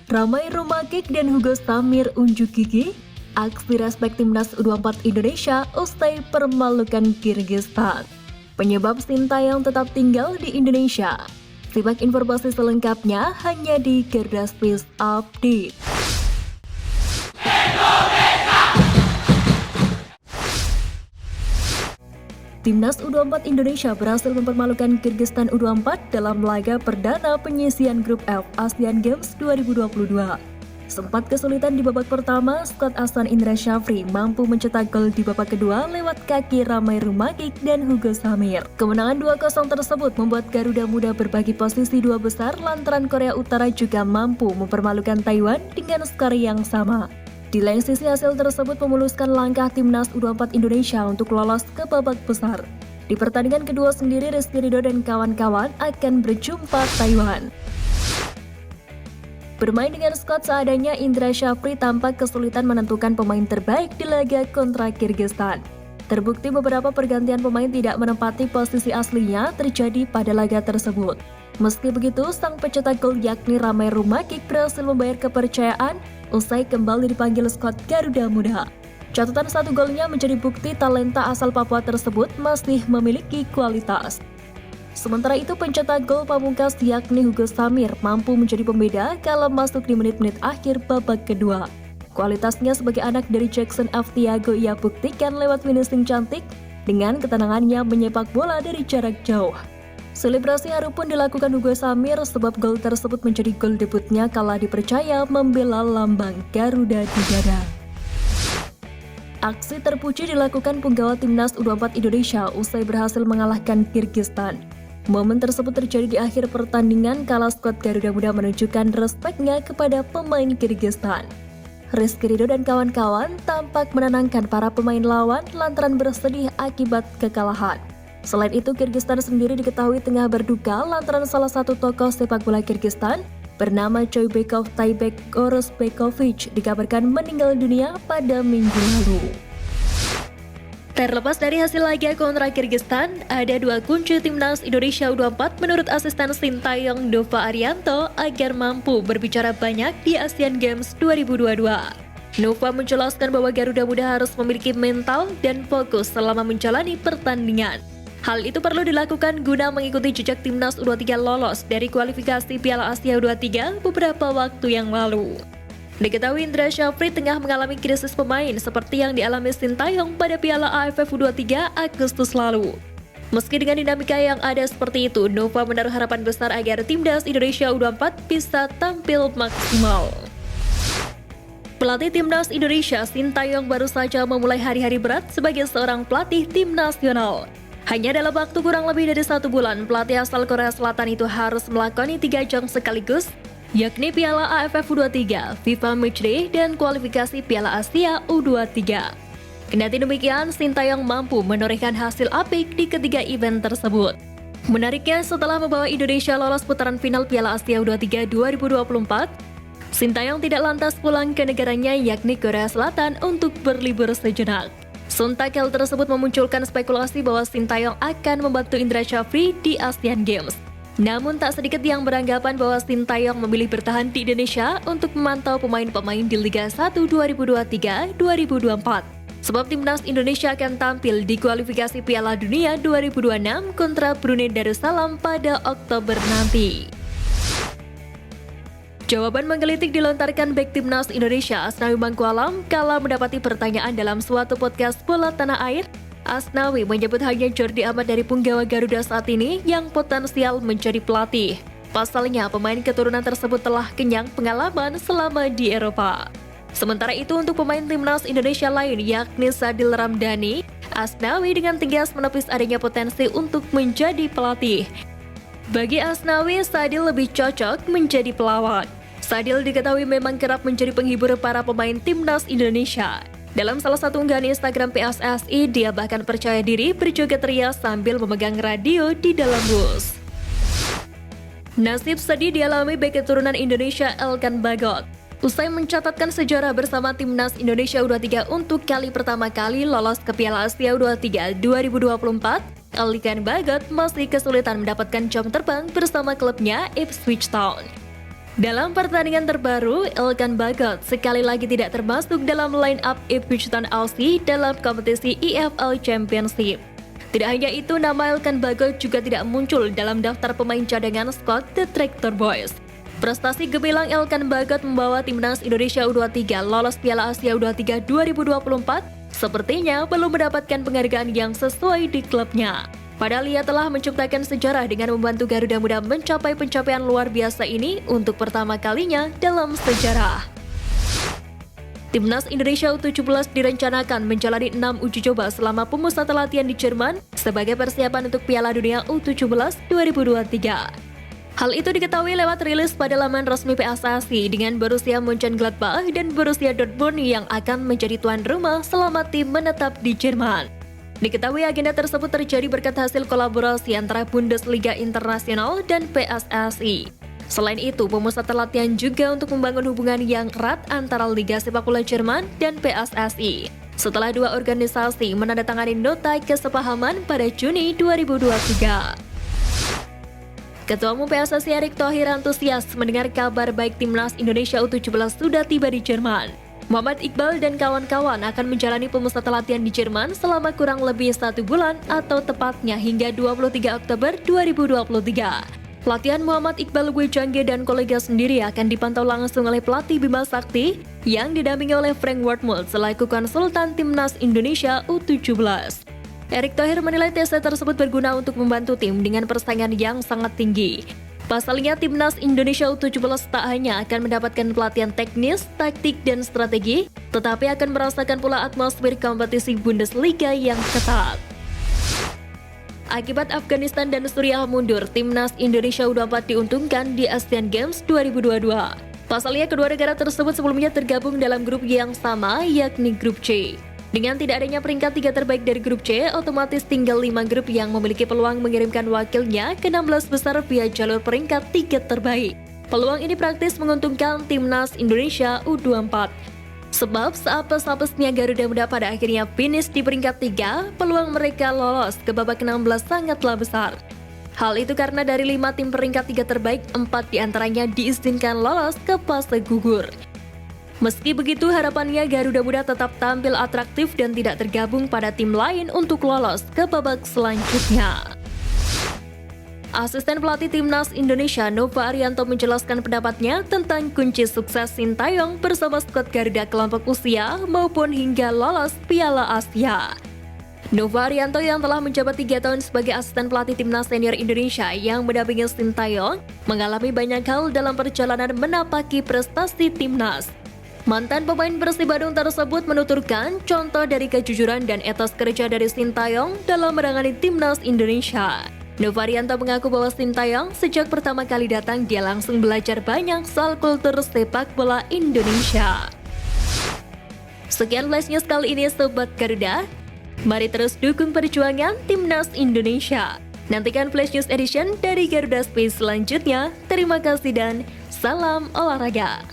Ramai Romakik dan Hugo Samir unjuk gigi, aksi respek timnas U24 Indonesia usai permalukan Kirgistan. Penyebab Sintayong tetap tinggal di Indonesia. Simak informasi selengkapnya hanya di Gerdaspis Update. Timnas U24 Indonesia berhasil mempermalukan Kirgistan U24 dalam laga perdana penyisihan grup F Asian Games 2022. Sempat kesulitan di babak pertama, skuad Ahsan Indra Syafri mampu mencetak gol di babak kedua lewat kaki Ramai Romakik dan Hugo Samir. Kemenangan 2-0 tersebut membuat Garuda Muda berbagi posisi dua besar lantaran Korea Utara juga mampu mempermalukan Taiwan dengan skor yang sama. Di lain sisi, hasil tersebut memuluskan langkah timnas U24 Indonesia untuk lolos ke babak besar. Di pertandingan kedua sendiri, Rizky Ridho dan kawan-kawan akan berjumpa Taiwan. Bermain dengan skuad seadanya, Indra Syafri tampak kesulitan menentukan pemain terbaik di laga kontra Kirgistan. Terbukti beberapa pergantian pemain tidak menempati posisi aslinya terjadi pada laga tersebut. Meski begitu, sang pencetak gol yakni Ramai Romakik berhasil membayar kepercayaan usai kembali dipanggil skuad Garuda Muda. Catatan satu golnya menjadi bukti talenta asal Papua tersebut masih memiliki kualitas. Sementara itu, pencetak gol pamungkas yakni Hugo Samir mampu menjadi pembeda kala masuk di menit-menit akhir babak kedua. Kualitasnya sebagai anak dari Jackson F. Tiago ia buktikan lewat finishing cantik dengan ketenangannya menyepak bola dari jarak jauh. Selebrasi haru pun dilakukan Hugo Samir sebab gol tersebut menjadi gol debutnya kala dipercaya membela lambang Garuda di dada. Aksi terpuji dilakukan punggawa timnas U24 Indonesia usai berhasil mengalahkan Kirgistan. Momen tersebut terjadi di akhir pertandingan kala skuad Garuda Muda menunjukkan respeknya kepada pemain Kirgistan. Rizky Ridho dan kawan-kawan tampak menenangkan para pemain lawan lantaran bersedih akibat kekalahan. Selain itu, Kirgistan sendiri diketahui tengah berduka lantaran salah satu tokoh sepak bola Kirgistan bernama Joybekov Taibek Gorosbekovic dikabarkan meninggal dunia pada minggu lalu. Terlepas dari hasil laga kontra Kirgistan, ada dua kunci timnas Indonesia U24 menurut asisten Sintayong Dova Arianto agar mampu berbicara banyak di Asian Games 2022. Nova menjelaskan bahwa Garuda Muda harus memiliki mental dan fokus selama menjalani pertandingan. Hal itu perlu dilakukan guna mengikuti jejak timnas U23 lolos dari kualifikasi Piala Asia U23 beberapa waktu yang lalu. Diketahui Indra Syafri tengah mengalami krisis pemain seperti yang dialami Sintayong pada Piala AFF U23 Agustus lalu. Meski dengan dinamika yang ada seperti itu, Nova menaruh harapan besar agar timnas Indonesia U24 bisa tampil maksimal. Pelatih timnas Indonesia Sintayong baru saja memulai hari-hari berat sebagai seorang pelatih tim nasional. Hanya dalam waktu kurang lebih dari 1 bulan, pelatih asal Korea Selatan itu harus melakoni 3 ajang sekaligus, yakni Piala AFF U23, FIFA Matchday, dan kualifikasi Piala Asia U23. Kendati demikian, Sintayong mampu menorehkan hasil apik di ketiga event tersebut. Menariknya, setelah membawa Indonesia lolos putaran final Piala Asia U23 2024, Sintayong tidak lantas pulang ke negaranya yakni Korea Selatan untuk berlibur sejenak. Sontak hal tersebut memunculkan spekulasi bahwa Sintayong akan membantu Indra Syafri di Asian Games. Namun tak sedikit yang beranggapan bahwa Sintayong memilih bertahan di Indonesia untuk memantau pemain-pemain di Liga 1 2023-2024. Sebab timnas Indonesia akan tampil di kualifikasi Piala Dunia 2026 kontra Brunei Darussalam pada Oktober nanti. Jawaban menggelitik dilontarkan bek timnas Indonesia Asnawi Mangkualam kala mendapati pertanyaan dalam suatu podcast bola tanah air. Asnawi menyebut hanya Jordi Amat dari punggawa Garuda saat ini yang potensial menjadi pelatih. Pasalnya, pemain keturunan tersebut telah kenyang pengalaman selama di Eropa. Sementara itu, untuk pemain timnas Indonesia lain yakni Sadil Ramdhani, Asnawi dengan tegas menepis adanya potensi untuk menjadi pelatih. Bagi Asnawi, Sadil lebih cocok menjadi pelawak. Sadil diketahui memang kerap menjadi penghibur para pemain timnas Indonesia. Dalam salah satu unggahan Instagram PSSI, dia bahkan percaya diri berjoget ria sambil memegang radio di dalam bus. Nasib sedih dialami bek keturunan Indonesia Elkan Bagot. Usai mencatatkan sejarah bersama timnas Indonesia U23 untuk kali pertama kali lolos ke Piala Asia U23 2024, Elkan Bagot masih kesulitan mendapatkan jam terbang bersama klubnya Ipswich Town. Dalam pertandingan terbaru, Elkan Bagot sekali lagi tidak termasuk dalam line-up Ipswich Town FC dalam kompetisi EFL Championship. Tidak hanya itu, nama Elkan Bagot juga tidak muncul dalam daftar pemain cadangan skuad The Tractor Boys. Prestasi gemilang Elkan Bagot membawa timnas Indonesia U23 lolos Piala Asia U23 2024 sepertinya belum mendapatkan penghargaan yang sesuai di klubnya. Padahal ia telah menciptakan sejarah dengan membantu Garuda Muda mencapai pencapaian luar biasa ini untuk pertama kalinya dalam sejarah. Timnas Indonesia U17 direncanakan menjalani 6 uji coba selama pemusatan latihan di Jerman sebagai persiapan untuk Piala Dunia U17 2023. Hal itu diketahui lewat rilis pada laman resmi PSSI dengan Borussia Mönchengladbach dan Borussia Dortmund yang akan menjadi tuan rumah selama tim menetap di Jerman. Diketahui agenda tersebut terjadi berkat hasil kolaborasi antara Bundesliga Internasional dan PSSI. Selain itu, pemusatan latihan juga untuk membangun hubungan yang erat antara Liga Sepak Bola Jerman dan PSSI. Setelah dua organisasi menandatangani nota kesepahaman pada Juni 2023. Ketua Umum PSSI Erick Thohir antusias mendengar kabar baik timnas Indonesia U17 sudah tiba di Jerman. Muhammad Iqbal dan kawan-kawan akan menjalani pemusatan latihan di Jerman selama kurang lebih 1 bulan atau tepatnya hingga 23 Oktober 2023. Latihan Muhammad Iqbal Wijangge dan kolega sendiri akan dipantau langsung oleh pelatih Bima Sakti yang didampingi oleh Frank Wortmuth selaku konsultan timnas Indonesia U17. Erick Thohir menilai tes tersebut berguna untuk membantu tim dengan persaingan yang sangat tinggi. Pasalnya, timnas Indonesia U17 tak hanya akan mendapatkan pelatihan teknis, taktik, dan strategi, tetapi akan merasakan pula atmosfer kompetisi Bundesliga yang ketat. Akibat Afghanistan dan Suriah mundur, timnas Indonesia U24 diuntungkan di Asian Games 2022. Pasalnya, kedua negara tersebut sebelumnya tergabung dalam grup yang sama, yakni Grup C. Dengan tidak adanya peringkat 3 terbaik dari grup C, otomatis tinggal 5 grup yang memiliki peluang mengirimkan wakilnya ke 16 besar via jalur peringkat 3 terbaik. Peluang ini praktis menguntungkan timnas Indonesia U24. Sebab seapes-apesnya Garuda Muda pada akhirnya finish di peringkat 3, peluang mereka lolos ke babak 16 sangatlah besar. Hal itu karena dari 5 tim peringkat 3 terbaik, 4 diantaranya diizinkan lolos ke fase gugur. Meski begitu, harapannya Garuda Muda tetap tampil atraktif dan tidak tergabung pada tim lain untuk lolos ke babak selanjutnya. Asisten pelatih timnas Indonesia Nova Arianto menjelaskan pendapatnya tentang kunci sukses Sintayong bersama skuad Garuda kelompok usia maupun hingga lolos Piala Asia. Nova Arianto yang telah menjabat 3 tahun sebagai asisten pelatih timnas senior Indonesia yang mendampingi Sintayong mengalami banyak hal dalam perjalanan menapaki prestasi timnas. Mantan pemain Persib Bandung tersebut menuturkan contoh dari kejujuran dan etos kerja dari Sintayong dalam menangani timnas Indonesia. Nova Arianto mengaku bahwa Sintayong sejak pertama kali datang dia langsung belajar banyak soal kultur sepak bola Indonesia. Sekian Flash News kali ini Sobat Garuda. Mari terus dukung perjuangan timnas Indonesia. Nantikan Flash News Edition dari Garuda Space selanjutnya. Terima kasih dan salam olahraga.